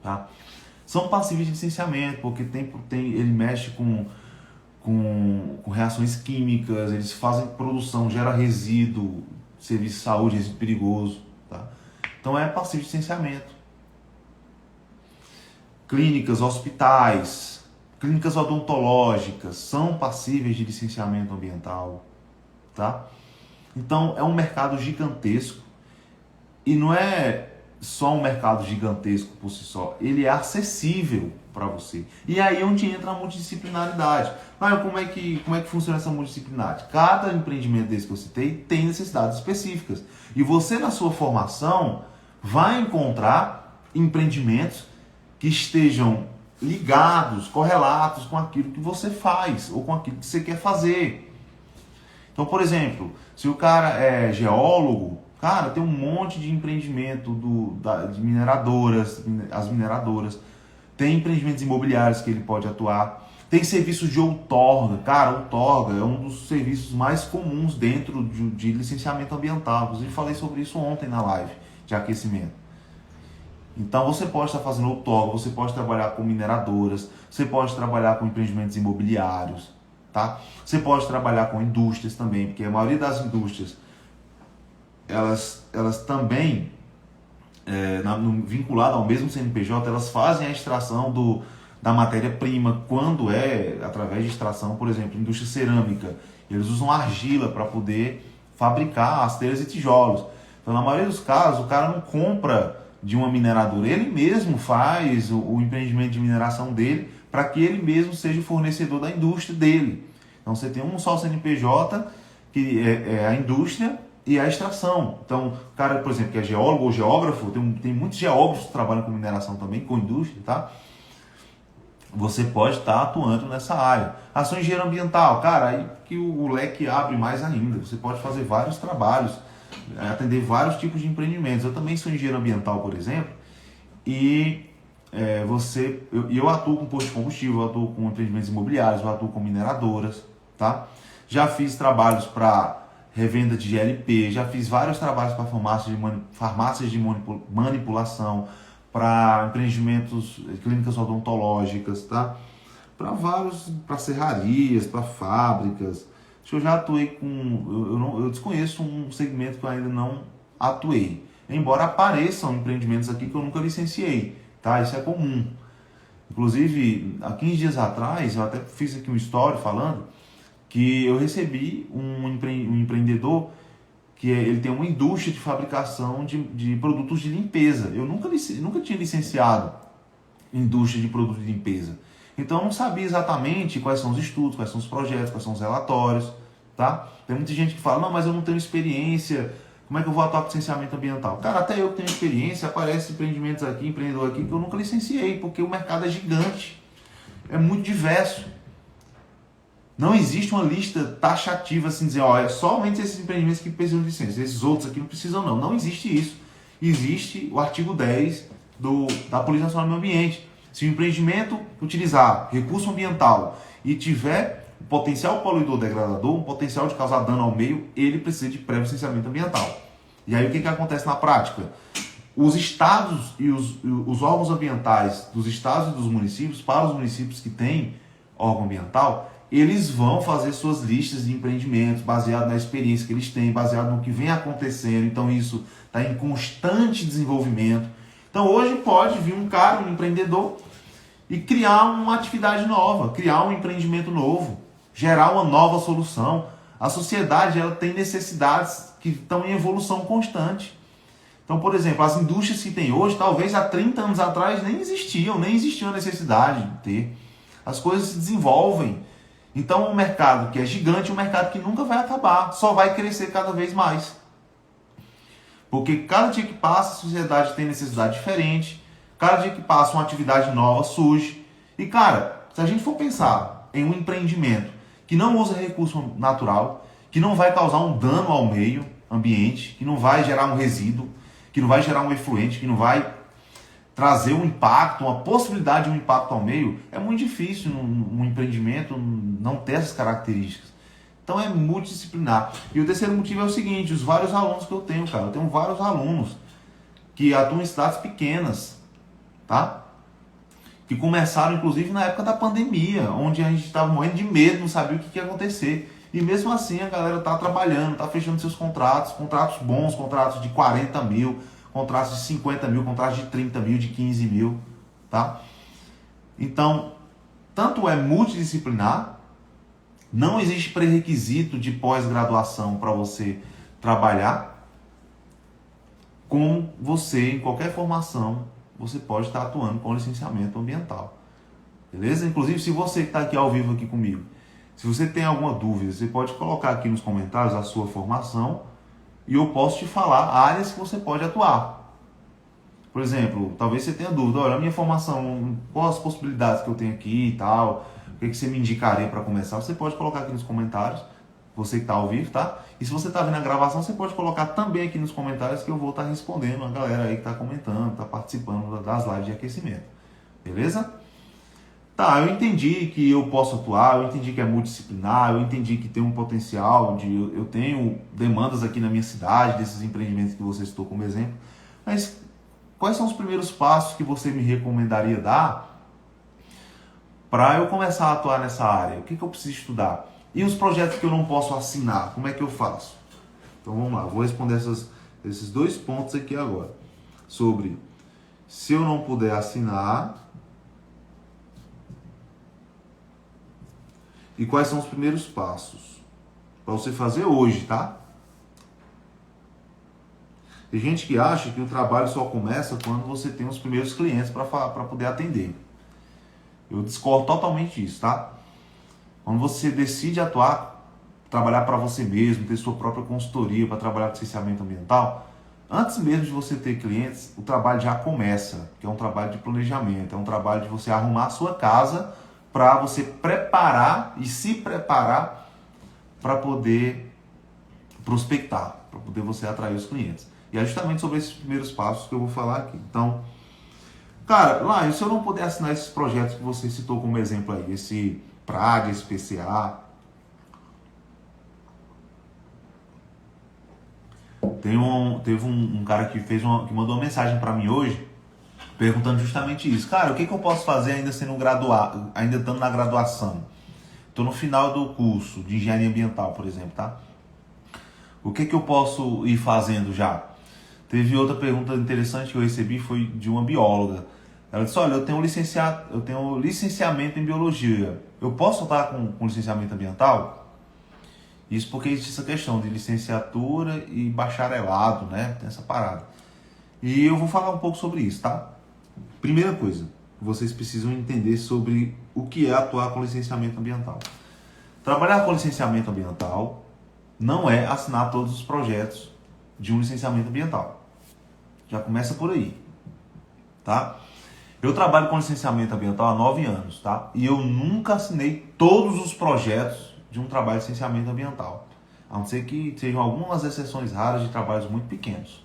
Tá? São passíveis de licenciamento, porque ele mexe com reações químicas, eles fazem produção, gera resíduo, serviço de saúde, resíduo perigoso. Tá? Então é passível de licenciamento. Clínicas, hospitais, clínicas odontológicas são passíveis de licenciamento ambiental. Tá? Então é um mercado gigantesco e não é só um mercado gigantesco por si só, ele é acessível para você. E aí é onde entra a multidisciplinaridade. Como é que funciona essa multidisciplinaridade? Cada empreendimento desse que eu citei tem necessidades específicas. E você, na sua formação, vai encontrar empreendimentos que estejam ligados, correlatos com aquilo que você faz ou com aquilo que você quer fazer. Então, por exemplo, se o cara é geólogo, cara, tem um monte de empreendimento de mineradoras, as mineradoras. Tem empreendimentos imobiliários que ele pode atuar. Tem serviços de outorga. Cara, outorga é um dos serviços mais comuns dentro de licenciamento ambiental. Inclusive, falei sobre isso ontem na live de aquecimento. Então, você pode estar fazendo outorga, você pode trabalhar com mineradoras, você pode trabalhar com empreendimentos imobiliários, tá? Você pode trabalhar com indústrias também, porque a maioria das indústrias elas também, vinculadas ao mesmo CNPJ, elas fazem a extração da matéria-prima, quando é através de extração, por exemplo, indústria cerâmica. Eles usam argila para poder fabricar as telhas e tijolos. Então, na maioria dos casos, o cara não compra de uma mineradora, ele mesmo faz o empreendimento de mineração dele para que ele mesmo seja o fornecedor da indústria dele. Então, você tem um só CNPJ, que é a indústria, e a extração. Então, o cara, por exemplo, que é geólogo ou geógrafo, tem muitos geógrafos que trabalham com mineração também, com indústria, tá? Você pode estar atuando nessa área. Ação engenheiro ambiental, cara, aí que o leque abre mais ainda. Você pode fazer vários trabalhos, atender vários tipos de empreendimentos. Eu também sou engenheiro ambiental, por exemplo, E eu atuo com posto de combustível, eu atuo com empreendimentos imobiliários, eu atuo com mineradoras, tá? Já fiz trabalhos para revenda de GLP, já fiz vários trabalhos para farmácias de manipulação, para empreendimentos, clínicas odontológicas, tá? Para serrarias, para fábricas. Acho que eu já atuei com... Eu desconheço um segmento que eu ainda não atuei. Embora apareçam empreendimentos aqui que eu nunca licenciei, tá? Isso é comum. Inclusive, há 15 dias atrás, eu até fiz aqui um story falando que eu recebi um empreendedor que ele tem uma indústria de fabricação de produtos de limpeza. Eu nunca tinha licenciado indústria de produtos de limpeza. Então eu não sabia exatamente quais são os estudos, quais são os projetos, quais são os relatórios, tá? Tem muita gente que fala, não, mas eu não tenho experiência, como é que eu vou atuar com licenciamento ambiental? Cara, até eu que tenho experiência, aparecem empreendedor aqui que eu nunca licenciei, porque o mercado é gigante, é muito diverso. Não existe uma lista taxativa assim, dizer, ó, é somente esses empreendimentos que precisam de licença, esses outros aqui não precisam não. Não existe isso. Existe o artigo 10 da Polícia Nacional do Meio Ambiente. Se o empreendimento utilizar recurso ambiental e tiver um potencial poluidor degradador, um potencial de causar dano ao meio, ele precisa de prévio licenciamento ambiental. E aí o que acontece na prática? Os estados e os órgãos ambientais dos estados e dos municípios, para os municípios que têm órgão ambiental, eles vão fazer suas listas de empreendimentos baseado na experiência que eles têm, baseado no que vem acontecendo. Então isso está em constante desenvolvimento. Então hoje pode vir um cara, um empreendedor, e criar uma atividade nova, criar um empreendimento novo, gerar uma nova solução. A sociedade ela tem necessidades que estão em evolução constante. Então, por exemplo, as indústrias que tem hoje, talvez há 30 anos atrás nem existia a necessidade de ter. As coisas se desenvolvem. Então, um mercado que é gigante, um mercado que nunca vai acabar, só vai crescer cada vez mais. Porque cada dia que passa, a sociedade tem necessidade diferente, cada dia que passa, uma atividade nova surge. E, cara, se a gente for pensar em um empreendimento que não usa recurso natural, que não vai causar um dano ao meio ambiente, que não vai gerar um resíduo, que não vai gerar um efluente, que não vai trazer um impacto, uma possibilidade de um impacto ao meio, é muito difícil num empreendimento não ter essas características. Então é multidisciplinar. E o terceiro motivo é o seguinte, os vários alunos que eu tenho, cara. Eu tenho vários alunos que atuam em cidades pequenas, tá? Que começaram, inclusive, na época da pandemia, onde a gente estava morrendo de medo, não sabia o que ia acontecer. E mesmo assim a galera está trabalhando, está fechando seus contratos bons, contratos de 40 mil, contratos de 50 mil, contratos de 30 mil, de 15 mil, tá? Então, tanto é multidisciplinar, não existe pré-requisito de pós-graduação para você trabalhar, como você, em qualquer formação, você pode estar atuando com licenciamento ambiental. Beleza? Inclusive, se você que está aqui ao vivo aqui comigo, se você tem alguma dúvida, você pode colocar aqui nos comentários a sua formação e eu posso te falar áreas que você pode atuar. Por exemplo, talvez você tenha dúvida, olha, a minha formação, quais as possibilidades que eu tenho aqui e tal, o que você me indicaria para começar? Você pode colocar aqui nos comentários, você que está ao vivo, tá? E se você está vendo a gravação, você pode colocar também aqui nos comentários que eu vou estar respondendo a galera aí que está comentando, está participando das lives de aquecimento. Beleza? Tá, eu entendi que eu posso atuar, eu entendi que é multidisciplinar, eu entendi que tem um potencial, eu tenho demandas aqui na minha cidade, desses empreendimentos que você citou como exemplo, mas quais são os primeiros passos que você me recomendaria dar para eu começar a atuar nessa área? O que eu preciso estudar? E os projetos que eu não posso assinar, como é que eu faço? Então vamos lá, vou responder esses dois pontos aqui agora. Sobre se eu não puder assinar e quais são os primeiros passos para você fazer hoje, tá? Tem gente que acha que o trabalho só começa quando você tem os primeiros clientes para poder atender. Eu discordo totalmente disso, tá? Quando você decide atuar, trabalhar para você mesmo, ter sua própria consultoria para trabalhar com licenciamento ambiental, antes mesmo de você ter clientes, o trabalho já começa, que é um trabalho de planejamento, é um trabalho de você arrumar a sua casa para você preparar e se preparar para poder prospectar, para poder você atrair os clientes. E é justamente sobre esses primeiros passos que eu vou falar aqui. Então, Cara, lá, e se eu não puder assinar esses projetos que você citou como exemplo aí, esse PRAD, esse PCA, teve um cara que que mandou uma mensagem para mim hoje, perguntando justamente isso. Cara, o que eu posso fazer ainda sendo graduado, ainda estando na graduação? Estou no final do curso de engenharia ambiental, por exemplo, tá? O que eu posso ir fazendo já? Teve outra pergunta interessante que eu recebi, foi de uma bióloga. Ela disse, olha, eu tenho licenciamento em biologia. Eu posso estar com licenciamento ambiental? Isso porque existe essa questão de licenciatura e bacharelado, né? Tem essa parada. E eu vou falar um pouco sobre isso, tá? Primeira coisa, vocês precisam entender sobre o que é atuar com licenciamento ambiental. Trabalhar com licenciamento ambiental não é assinar todos os projetos de um licenciamento ambiental. Já começa por aí, tá? Eu trabalho com licenciamento ambiental há 9 anos, tá? E eu nunca assinei todos os projetos de um trabalho de licenciamento ambiental. A não ser que sejam algumas exceções raras de trabalhos muito pequenos.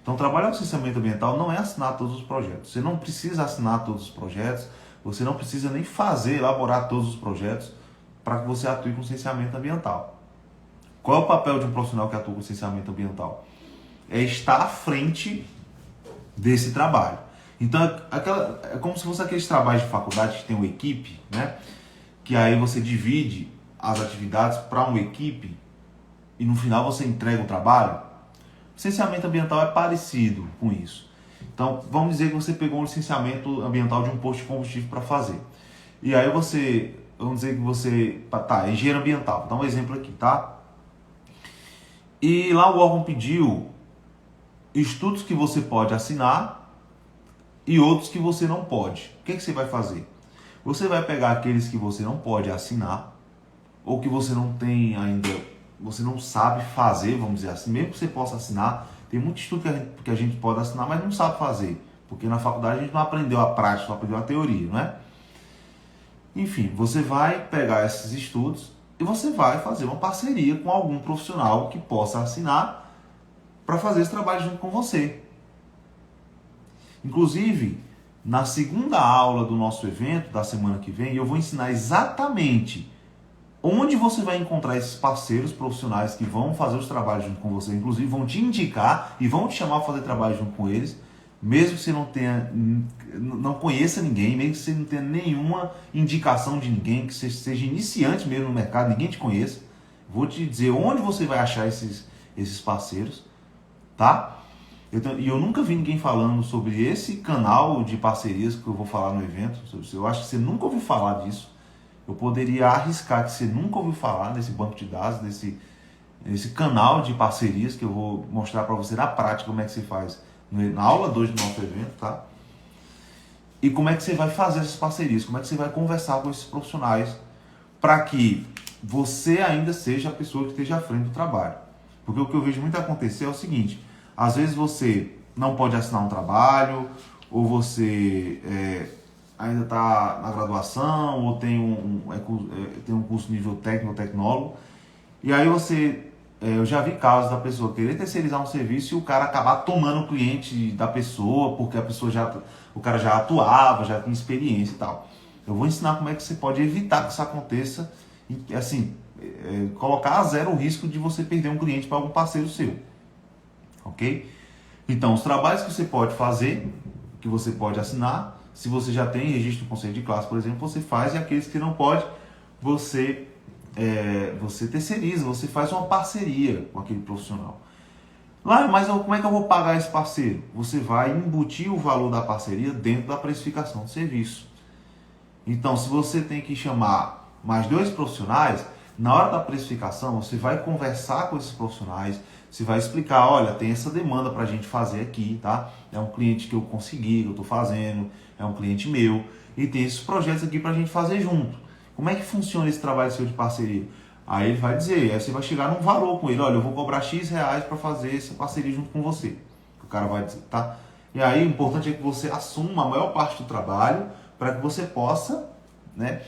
Então, trabalhar com licenciamento ambiental não é assinar todos os projetos. Você não precisa assinar todos os projetos, você não precisa nem elaborar todos os projetos para que você atue com licenciamento ambiental. Qual é o papel de um profissional que atua com licenciamento ambiental? É estar à frente desse trabalho. Então, é como se fosse aqueles trabalhos de faculdade que tem uma equipe, né? Que aí você divide as atividades para uma equipe e no final você entrega o trabalho. Licenciamento ambiental é parecido com isso. Então, vamos dizer que você pegou um licenciamento ambiental de um posto de combustível para fazer. E aí vamos dizer que você, tá, é engenheiro ambiental, vou dar um exemplo aqui, tá? E lá o órgão pediu estudos que você pode assinar e outros que você não pode. O que você vai fazer? Você vai pegar aqueles que você não pode assinar ou que você não tem ainda, você não sabe fazer, vamos dizer assim, mesmo que você possa assinar, tem muito estudo que a gente pode assinar, mas não sabe fazer, porque na faculdade a gente não aprendeu a prática, só aprendeu a teoria, não é? Enfim, você vai pegar esses estudos e você vai fazer uma parceria com algum profissional que possa assinar para fazer esse trabalho junto com você. Inclusive, na segunda aula do nosso evento, da semana que vem, eu vou ensinar exatamente onde você vai encontrar esses parceiros profissionais que vão fazer os trabalhos junto com você, inclusive vão te indicar e vão te chamar para fazer trabalho junto com eles, mesmo que você não conheça ninguém, mesmo que você não tenha nenhuma indicação de ninguém, que você seja iniciante mesmo no mercado, ninguém te conheça. Vou te dizer onde você vai achar esses parceiros, tá? E eu nunca vi ninguém falando sobre esse canal de parcerias que eu vou falar no evento. Eu acho que você nunca ouviu falar disso. Eu poderia arriscar que você nunca ouviu falar nesse banco de dados, nesse canal de parcerias que eu vou mostrar para você na prática como é que você faz na aula 2 do nosso evento, tá? E como é que você vai fazer essas parcerias, como é que você vai conversar com esses profissionais para que você ainda seja a pessoa que esteja à frente do trabalho. Porque o que eu vejo muito acontecer é o seguinte, às vezes você não pode assinar um trabalho, ou você ainda está na graduação, ou tem um curso nível técnico ou tecnólogo, e aí eu já vi casos da pessoa querer terceirizar um serviço e o cara acabar tomando o cliente da pessoa, porque o cara já atuava, já tinha experiência e tal. Eu vou ensinar como é que você pode evitar que isso aconteça, e assim, colocar a zero o risco de você perder um cliente para algum parceiro seu. Ok? Então, os trabalhos que você pode fazer, que você pode assinar, se você já tem registro no conselho de classe, por exemplo, você faz, e aqueles que não pode, você terceiriza, você faz uma parceria com aquele profissional. Mas como é que eu vou pagar esse parceiro? Você vai embutir o valor da parceria dentro da precificação do serviço. Então, se você tem que chamar mais 2 profissionais, na hora da precificação, você vai conversar com esses profissionais, você vai explicar, olha, tem essa demanda para a gente fazer aqui, tá? É um cliente que eu consegui, que eu estou fazendo, é um cliente meu, e tem esses projetos aqui para a gente fazer junto. Como é que funciona esse trabalho seu de parceria? Aí ele vai dizer, aí você vai chegar num valor com ele, olha, eu vou cobrar X reais para fazer essa parceria junto com você. O cara vai dizer, tá? E aí o importante é que você assuma a maior parte do trabalho para que você possa, né?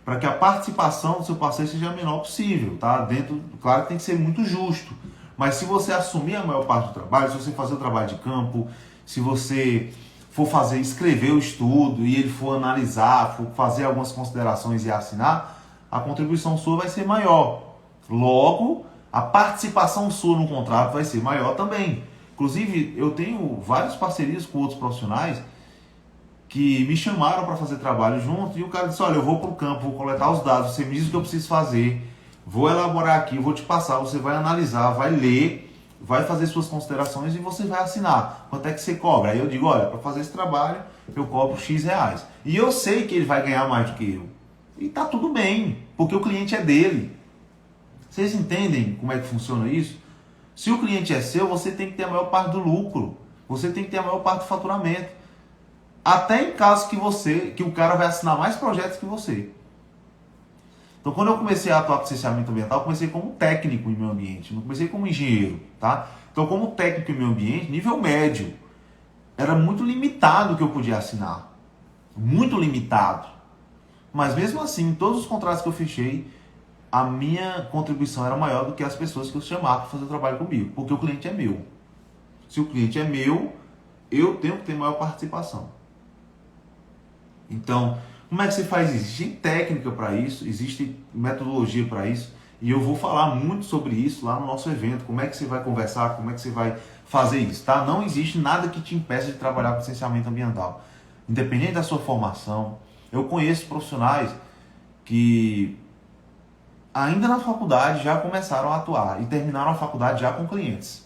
Para que a participação do seu parceiro seja a menor possível, tá? Claro que tem que ser muito justo, mas se você assumir a maior parte do trabalho, se você fazer o trabalho de campo, se você for escrever o estudo e ele for analisar, for fazer algumas considerações e assinar, a contribuição sua vai ser maior. Logo, a participação sua no contrato vai ser maior também. Inclusive, eu tenho várias parcerias com outros profissionais que me chamaram para fazer trabalho junto e o cara disse, olha, eu vou para o campo, vou coletar os dados, você me diz o que eu preciso fazer, vou elaborar aqui, vou te passar, você vai analisar, vai ler, vai fazer suas considerações e você vai assinar. Quanto é que você cobra? Aí eu digo, olha, para fazer esse trabalho eu cobro X reais. E eu sei que ele vai ganhar mais do que eu. E tá tudo bem, porque o cliente é dele. Vocês entendem como é que funciona isso? Se o cliente é seu, você tem que ter a maior parte do lucro. Você tem que ter a maior parte do faturamento. Até em caso que o cara vai assinar mais projetos que você. Então, quando eu comecei a atuar com licenciamento ambiental, eu comecei como técnico em meio ambiente, não comecei como engenheiro, tá? Então, como técnico em meio ambiente, nível médio, era muito limitado o que eu podia assinar. Muito limitado. Mas mesmo assim, todos os contratos que eu fechei, a minha contribuição era maior do que as pessoas que eu chamava para fazer o trabalho comigo, porque o cliente é meu. Se o cliente é meu, eu tenho que ter maior participação. Então, como é que você faz isso? Existe técnica para isso, existe metodologia para isso, e eu vou falar muito sobre isso lá no nosso evento, como é que você vai conversar, como é que você vai fazer isso, tá? Não existe nada que te impeça de trabalhar com licenciamento ambiental. Independente da sua formação, eu conheço profissionais que ainda na faculdade já começaram a atuar e terminaram a faculdade já com clientes.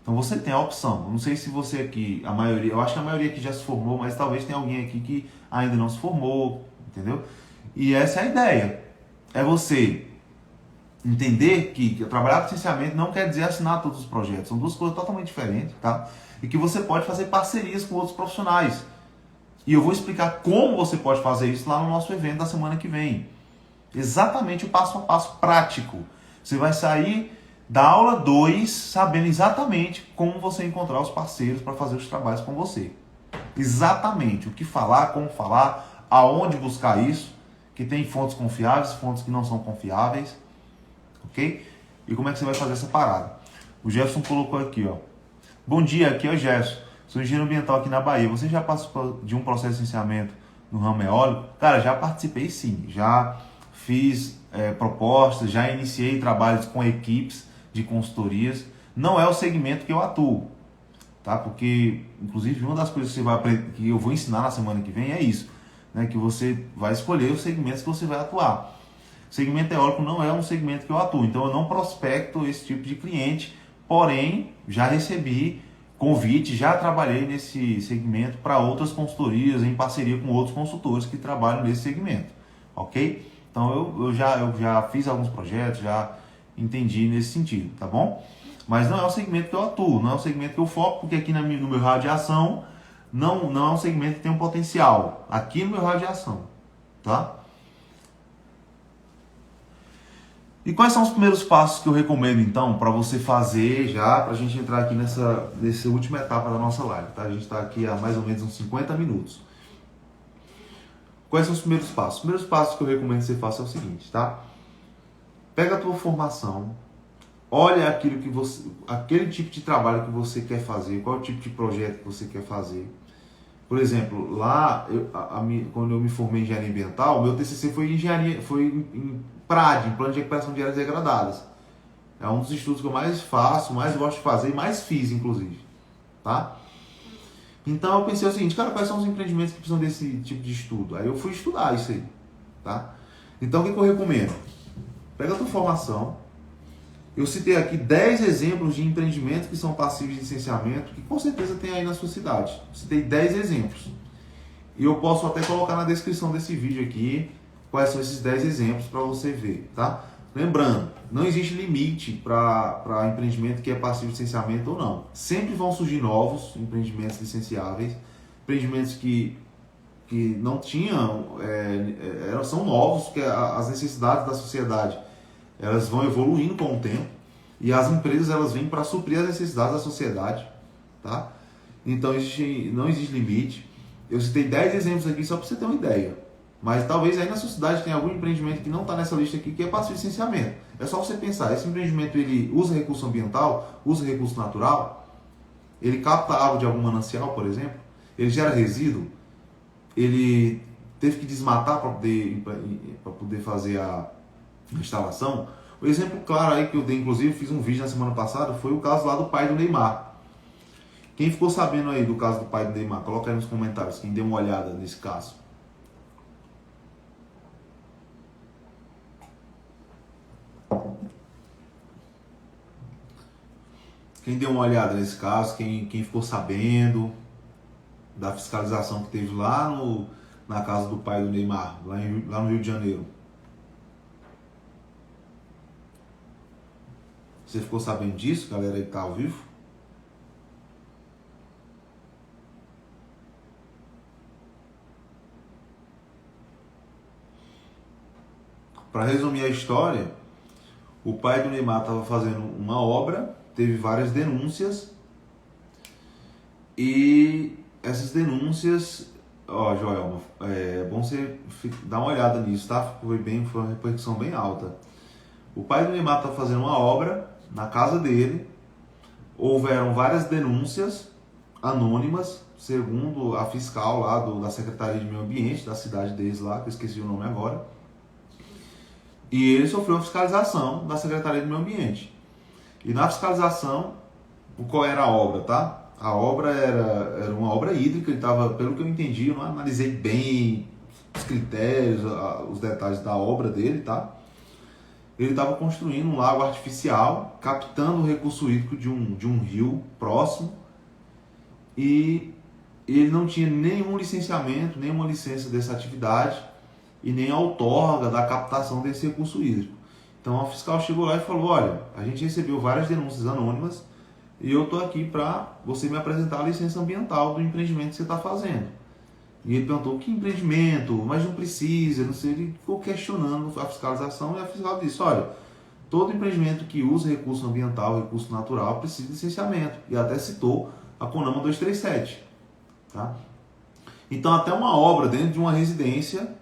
Então você tem a opção. Eu não sei se você aqui, a maioria, eu acho que a maioria aqui já se formou, mas talvez tenha alguém aqui que ainda não se formou, entendeu? E essa é a ideia. É você entender que trabalhar com licenciamento não quer dizer assinar todos os projetos. São duas coisas totalmente diferentes, tá? E que você pode fazer parcerias com outros profissionais. E eu vou explicar como você pode fazer isso lá no nosso evento da semana que vem. Exatamente o passo a passo prático. Você vai sair da aula 2 sabendo exatamente como você encontrar os parceiros para fazer os trabalhos com você. Exatamente o que falar, como falar, aonde buscar isso, que tem fontes confiáveis, fontes que não são confiáveis, ok? E como é que você vai fazer essa parada? O Jefferson colocou aqui, ó. Bom dia, aqui é o Jefferson. Sou engenheiro ambiental aqui na Bahia. Você já participou de um processo de licenciamento no ramo eólico? Cara, já participei sim. Já fiz propostas, já iniciei trabalhos com equipes de consultorias. Não é o segmento que eu atuo, tá? Porque, inclusive, uma das coisas que, que eu vou ensinar na semana que vem é isso, né? Que você vai escolher os segmentos que você vai atuar. O segmento eólico não é um segmento que eu atuo, então eu não prospecto esse tipo de cliente, porém, já recebi convite, já trabalhei nesse segmento para outras consultorias, em parceria com outros consultores que trabalham nesse segmento, ok? Então eu já fiz alguns projetos, já entendi nesse sentido, tá bom? Mas não é o segmento que eu atuo, não é o segmento que eu foco, porque aqui no meu raio de ação não é um segmento que tem um potencial, aqui no meu raio de ação, tá? E quais são os primeiros passos que eu recomendo então para você fazer já, para a gente entrar aqui nessa última etapa da nossa live, tá? A gente está aqui há mais ou menos uns 50 minutos. Quais são os primeiros passos? Os primeiros passos que eu recomendo que você faça é o seguinte, tá? Pega a tua formação, olha aquele tipo de trabalho que você quer fazer, qual é o tipo de projeto que você quer fazer. Por exemplo, lá, quando eu me formei em engenharia ambiental, meu TCC foi em PRAD, em Plano de Recuperação de Áreas Degradadas. É um dos estudos que eu mais faço, mais gosto de fazer e mais fiz, inclusive, tá? Então eu pensei o seguinte, cara, quais são os empreendimentos que precisam desse tipo de estudo? Aí eu fui estudar isso aí, tá? Então o que eu recomendo? Pega a tua formação. Eu citei aqui 10 exemplos de empreendimentos que são passíveis de licenciamento, que com certeza tem aí na sua cidade. Citei 10 exemplos. E eu posso até colocar na descrição desse vídeo aqui quais são esses 10 exemplos para você ver, tá? Lembrando, não existe limite para empreendimento que é passível de licenciamento ou não. Sempre vão surgir novos empreendimentos licenciáveis, empreendimentos que não tinham, são novos, porque as necessidades da sociedade elas vão evoluindo com o tempo e as empresas elas vêm para suprir as necessidades da sociedade, tá? Então não existe limite. Eu citei 10 exemplos aqui só para você ter uma ideia. Mas talvez aí na sua cidade tenha algum empreendimento que não está nessa lista aqui que é passível de licenciamento. É só você pensar, esse empreendimento ele usa recurso ambiental, usa recurso natural? ele capta água de algum manancial, por exemplo, ele gera resíduo, ele teve que desmatar para poder fazer a instalação. O exemplo claro aí que eu dei, inclusive fiz um vídeo na semana passada, foi o caso lá do pai do Neymar. Quem ficou sabendo aí do caso do pai do Neymar, coloca aí nos comentários, quem deu uma olhada nesse caso. Quem deu uma olhada nesse caso, quem ficou sabendo da fiscalização que teve lá na casa do pai do Neymar, lá no Rio de Janeiro. Você ficou sabendo disso, galera aí que tá ao vivo? Para resumir a história, o pai do Neymar estava fazendo uma obra, teve várias denúncias e essas denúncias, Joelma, é bom você dar uma olhada nisso, tá? Foi uma repercussão bem alta. O pai do Neymar estava fazendo uma obra na casa dele, houveram várias denúncias anônimas, segundo a fiscal lá da Secretaria de Meio Ambiente da cidade deles lá, que eu esqueci o nome agora. E ele sofreu uma fiscalização da Secretaria do Meio Ambiente. E na fiscalização, qual era a obra, tá? A obra era uma obra hídrica, ele estava, pelo que eu entendi, eu não analisei bem os critérios, os detalhes da obra dele, tá? Ele estava construindo um lago artificial, captando o recurso hídrico de um rio próximo, e ele não tinha nenhum licenciamento, nenhuma licença dessa atividade, e nem a outorga da captação desse recurso hídrico. Então a fiscal chegou lá e falou, olha, a gente recebeu várias denúncias anônimas e eu estou aqui para você me apresentar a licença ambiental do empreendimento que você está fazendo. E ele perguntou, que empreendimento? Mas não precisa, não sei. Ele ficou questionando a fiscalização e a fiscal disse, olha, todo empreendimento que usa recurso ambiental, recurso natural, precisa de licenciamento. E até citou a CONAMA 237. Tá? Então até uma obra dentro de uma residência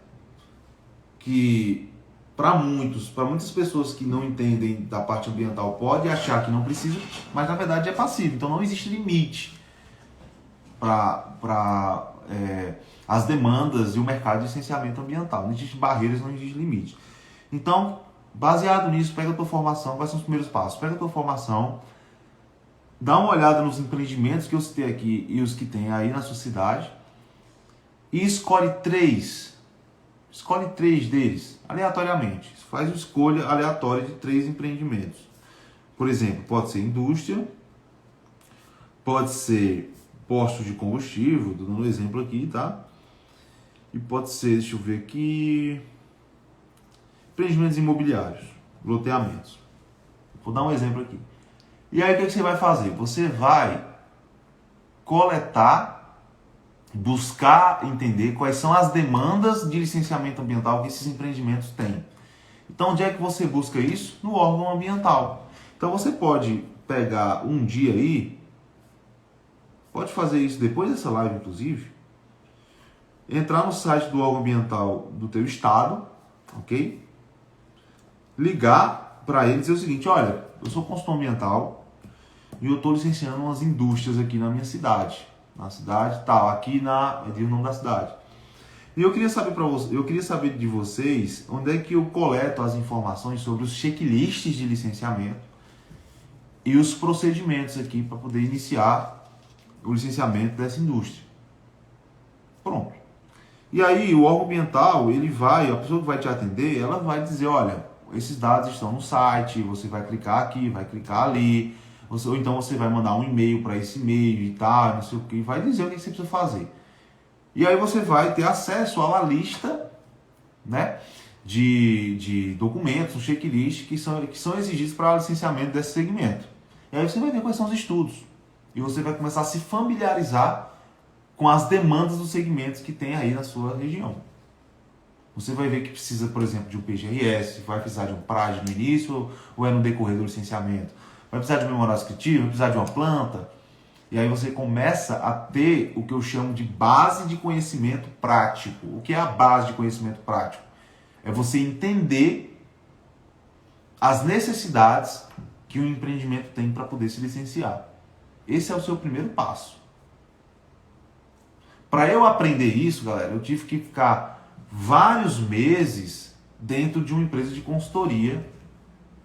que para muitas pessoas que não entendem da parte ambiental pode achar que não precisa, mas na verdade é passivo. Então não existe limite para as demandas e o mercado de licenciamento ambiental. Não existe barreiras, não existe limite. Então, baseado nisso, pega a tua formação, quais são os primeiros passos? Pega a tua formação, dá uma olhada nos empreendimentos que eu citei aqui e os que tem aí na sua cidade e escolhe três deles, aleatoriamente. Faz uma escolha aleatória de 3 empreendimentos. Por exemplo, pode ser indústria, pode ser posto de combustível, estou dando um exemplo aqui, tá? E pode ser, deixa eu ver aqui, empreendimentos imobiliários, loteamentos. Vou dar um exemplo aqui. E aí o que você vai fazer? Você vai coletar, buscar entender quais são as demandas de licenciamento ambiental que esses empreendimentos têm. Então, onde é que você busca isso? No órgão ambiental. Então, você pode pegar um dia aí, pode fazer isso depois dessa live, inclusive, entrar no site do órgão ambiental do teu estado, ok? Ligar para ele e dizer o seguinte, olha, eu sou consultor ambiental e eu estou licenciando umas indústrias aqui na minha cidade. Na cidade, tal, aqui eu digo o nome da cidade. E eu queria saber de vocês onde é que eu coleto as informações sobre os checklists de licenciamento e os procedimentos aqui para poder iniciar o licenciamento dessa indústria. Pronto. E aí o órgão ambiental, a pessoa que vai te atender, ela vai dizer, olha, esses dados estão no site, você vai clicar aqui, vai clicar ali, ou então você vai mandar um e-mail para esse e-mail e tal, não sei o que, vai dizer o que você precisa fazer. E aí você vai ter acesso a uma lista, né, de documentos, um checklist que são exigidos para o licenciamento desse segmento. E aí você vai ver quais são os estudos. E você vai começar a se familiarizar com as demandas dos segmentos que tem aí na sua região. Você vai ver que precisa, por exemplo, de um PGRS, vai precisar de um PRAD no início ou é no decorrer do licenciamento. Vai precisar de um memorial descritivo, vai precisar de uma planta. E aí você começa a ter o que eu chamo de base de conhecimento prático. O que é a base de conhecimento prático? É você entender as necessidades que o empreendimento tem para poder se licenciar. Esse é o seu primeiro passo. Para eu aprender isso, galera, eu tive que ficar vários meses dentro de uma empresa de consultoria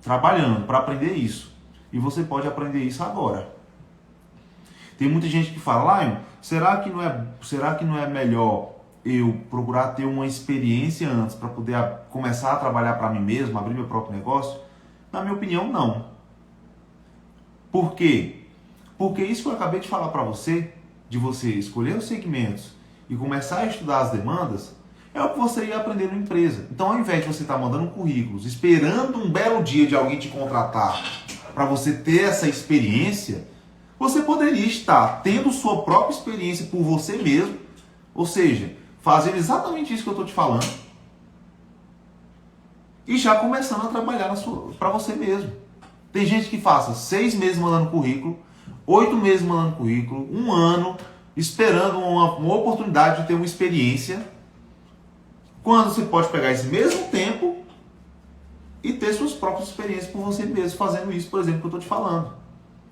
trabalhando para aprender isso. E você pode aprender isso agora. Tem muita gente que fala, Lion, será que não é melhor eu procurar ter uma experiência antes para poder começar a trabalhar para mim mesmo, abrir meu próprio negócio? Na minha opinião, não. Por quê? Porque isso que eu acabei de falar para você, de você escolher os segmentos e começar a estudar as demandas, é o que você ia aprender na empresa. Então, ao invés de você estar mandando currículos, esperando um belo dia de alguém te contratar para você ter essa experiência, você poderia estar tendo sua própria experiência por você mesmo, ou seja, fazendo exatamente isso que eu estou te falando e já começando a trabalhar para você mesmo. Tem gente que passa 6 meses mandando currículo, 8 meses mandando currículo, 1 ano, esperando uma oportunidade de ter uma experiência, quando você pode pegar esse mesmo tempo e ter suas próprias experiências por você mesmo, fazendo isso, por exemplo, que eu estou te falando.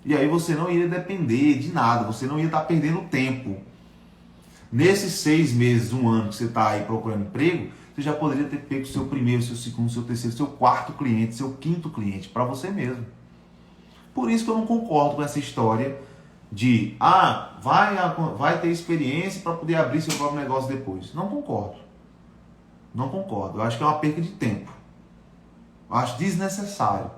E aí você não ia depender de nada, você não ia estar perdendo tempo. Nesses 6 meses, 1 ano que você está aí procurando emprego, você já poderia ter pego seu primeiro, seu segundo, seu terceiro, seu quarto cliente, seu quinto cliente, para você mesmo. Por isso que eu não concordo com essa história de, vai ter experiência para poder abrir seu próprio negócio depois. Não concordo. Não concordo. Eu acho que é uma perca de tempo. Eu acho desnecessário.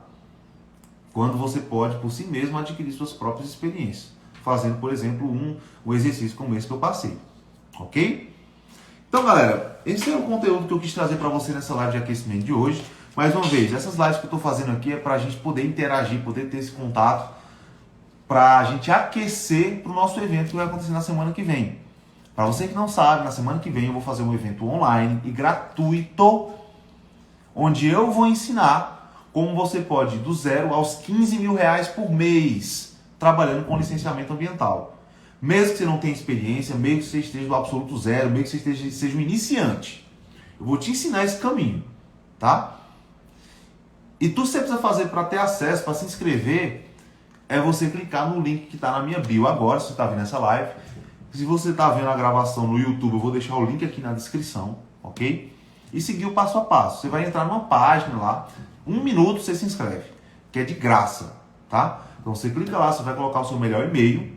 Quando você pode, por si mesmo, adquirir suas próprias experiências. Fazendo, por exemplo, um exercício como esse que eu passei. Ok? Então, galera, esse é o conteúdo que eu quis trazer para você nessa live de aquecimento de hoje. Mais uma vez, essas lives que eu estou fazendo aqui é para a gente poder interagir, poder ter esse contato, para a gente aquecer para o nosso evento que vai acontecer na semana que vem. Para você que não sabe, na semana que vem eu vou fazer um evento online e gratuito, onde eu vou ensinar como você pode ir do 0 aos 15 mil reais por mês, trabalhando com licenciamento ambiental. Mesmo que você não tenha experiência, mesmo que você esteja no absoluto zero, mesmo que você seja um iniciante, eu vou te ensinar esse caminho, tá? E tudo que você precisa fazer para ter acesso, para se inscrever, é você clicar no link que está na minha bio agora, se você está vendo essa live. Se você está vendo a gravação no YouTube, eu vou deixar o link aqui na descrição, ok? E seguir o passo a passo. Você vai entrar numa página lá, 1 minuto você se inscreve, que é de graça, tá? Então você clica lá, você vai colocar o seu melhor e-mail,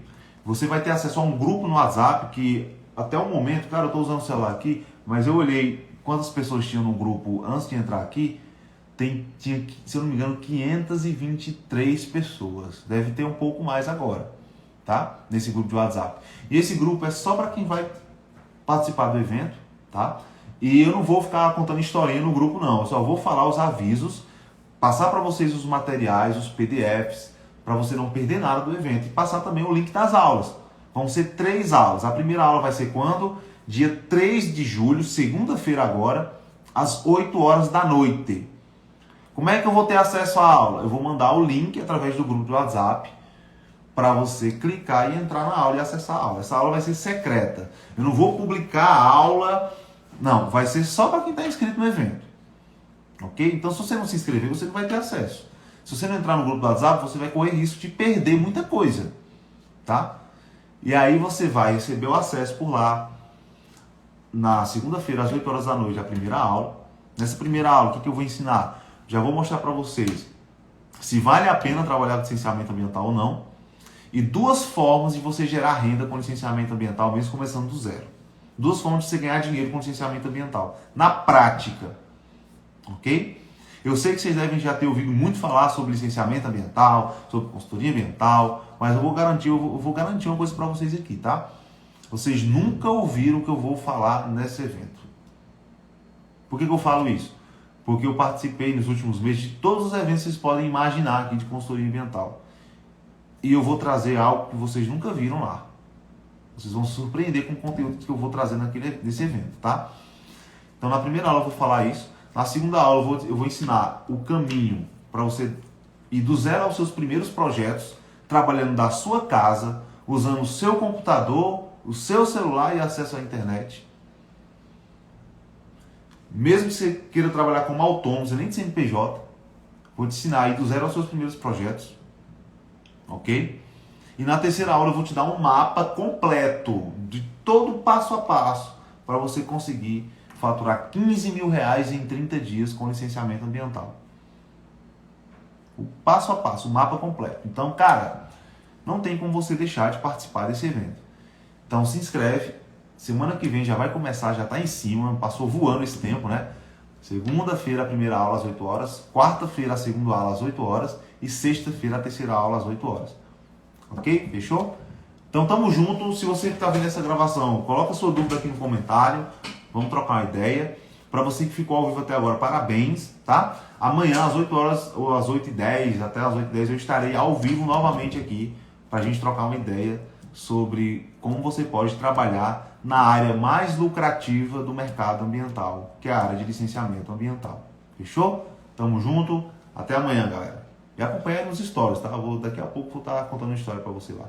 você vai ter acesso a um grupo no WhatsApp que até o momento, cara, eu estou usando o celular aqui, mas eu olhei quantas pessoas tinham no grupo antes de entrar aqui, tinha, se eu não me engano, 523 pessoas. Deve ter um pouco mais agora, tá? Nesse grupo de WhatsApp. E esse grupo é só para quem vai participar do evento, tá? E eu não vou ficar contando historinha no grupo, não. Eu só vou falar os avisos, passar para vocês os materiais, os PDFs, para você não perder nada do evento. E passar também o link das aulas. Vão ser 3 aulas. A primeira aula vai ser quando? Dia 3 de julho, segunda-feira agora, às 8 horas da noite. Como é que eu vou ter acesso à aula? Eu vou mandar o link através do grupo do WhatsApp para você clicar e entrar na aula e acessar a aula. Essa aula vai ser secreta. Eu não vou publicar a aula, não. Vai ser só para quem está inscrito no evento. Ok? Então, se você não se inscrever, você não vai ter acesso. Se você não entrar no grupo do WhatsApp, você vai correr risco de perder muita coisa. Tá? E aí você vai receber o acesso por lá. Na segunda-feira, às 8 horas da noite, a primeira aula. Nessa primeira aula, o que eu vou ensinar? Já vou mostrar para vocês se vale a pena trabalhar com licenciamento ambiental ou não. E 2 formas de você gerar renda com licenciamento ambiental, mesmo começando do zero. 2 formas de você ganhar dinheiro com licenciamento ambiental. Na prática. Ok? Eu sei que vocês devem já ter ouvido muito falar sobre licenciamento ambiental, sobre consultoria ambiental, mas eu vou garantir uma coisa para vocês aqui, tá? Vocês nunca ouviram o que eu vou falar nesse evento. Por que eu falo isso? Porque eu participei nos últimos meses de todos os eventos que vocês podem imaginar aqui de consultoria ambiental. E eu vou trazer algo que vocês nunca viram lá. Vocês vão se surpreender com o conteúdo que eu vou trazer nesse evento, tá? Então, na primeira aula eu vou falar isso. Na segunda aula eu vou ensinar o caminho para você ir do zero aos seus primeiros projetos, trabalhando da sua casa, usando o seu computador, o seu celular e acesso à internet. Mesmo que você queira trabalhar como autônomo, você nem de CNPJ, vou te ensinar aí do zero aos seus primeiros projetos. Ok? E na terceira aula eu vou te dar um mapa completo de todo passo a passo para você conseguir faturar 15 mil reais em 30 dias com licenciamento ambiental. O passo a passo, o mapa completo. Então, cara, não tem como você deixar de participar desse evento. Então se inscreve, semana que vem já vai começar, já está em cima, passou voando esse tempo, né? Segunda-feira a primeira aula às 8 horas, quarta-feira a segunda aula às 8 horas e sexta-feira a terceira aula às 8 horas. Ok? Fechou? Então tamo junto. Se você está vendo essa gravação, coloca sua dúvida aqui no comentário. Vamos trocar uma ideia. Para você que ficou ao vivo até agora, parabéns, tá? Amanhã às 8 horas ou às 8h10, até às 8h10 eu estarei ao vivo novamente aqui para a gente trocar uma ideia sobre como você pode trabalhar na área mais lucrativa do mercado ambiental, que é a área de licenciamento ambiental. Fechou? Tamo junto. Até amanhã, galera. E acompanha aí nos stories, tá? Daqui a pouco vou estar contando uma história para você lá.